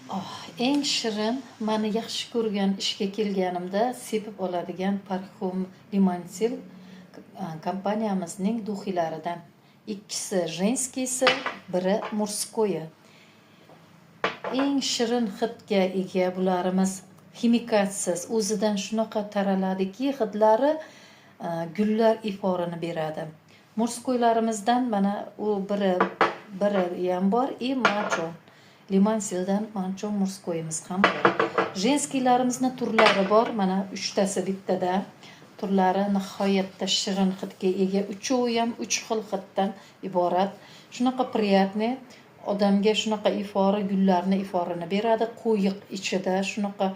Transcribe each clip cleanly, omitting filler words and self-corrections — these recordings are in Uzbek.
Eng shirin, meni yaxshi ko'rgan ishga kelganimda sepib oladigan parfum Limonsil kompaniyamizning duxilaridan. Ikkisi женскийsi, biri murskoyi. Eng shirin hidga ega bularimiz ximikatsiz, o'zidan shunaqa taraladiki, hidlari gullar iforini beradi. Murskoylarimizdan mana u biri ham bor, macho. Limonsildan mancho murskoyimiz ham bor. Женскийlarimizni turlari bor, mana 3tasi bittada. Turlari nihoyatda shirin hidga ega, uchovi ham 3 xil hiddan iborat. Shunaqa приятный, odamga shunaqa gullarni iforini beradi, qo'yiq ichida shunaqa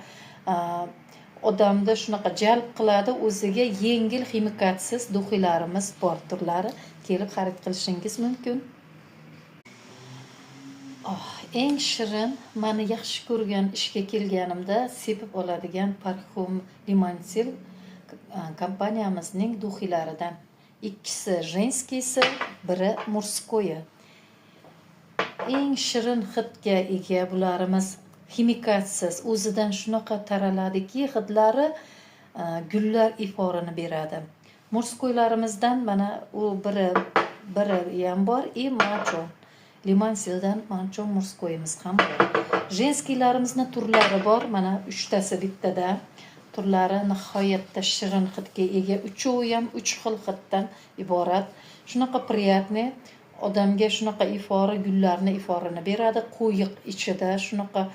odamni shunaqa jalb qiladi, o'ziga yengil ximikatsiz duxilarimiz bor turlari, kelib xarid qilishingiz mumkin. Eng shirin, meni yaxshi ko'rgan ishga kelganimda sepib oladigan parfum Limonsil kompaniyamizning duxilaridan. Ikkisi женскийsi, biri murskoyi. Eng shirin hidga ega bularimiz ximikatsiz, o'zidan shunaqa taraladiki, hidlari gullar iforini beradi. Murskoylarimizdan mana u biri ham bor, macho. Limonsildan mancho murskoyimiz ham bor. Женскийlarimizni turlari bor, mana 3tasi bittada. Turlari nihoyatda shirin hidga ega, uchovi ham 3 xil hiddan iborat. Shunaqa приятный, odamga shunaqa gullarni iforini beradi, qo'yiq ichida shunaqa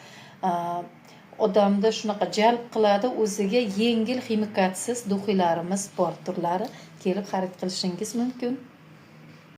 odamni shunaqa jalb qiladi, o'ziga yengil ximikatsiz duxilarimiz bor turlari, kelib xarid qilishingiz mumkin.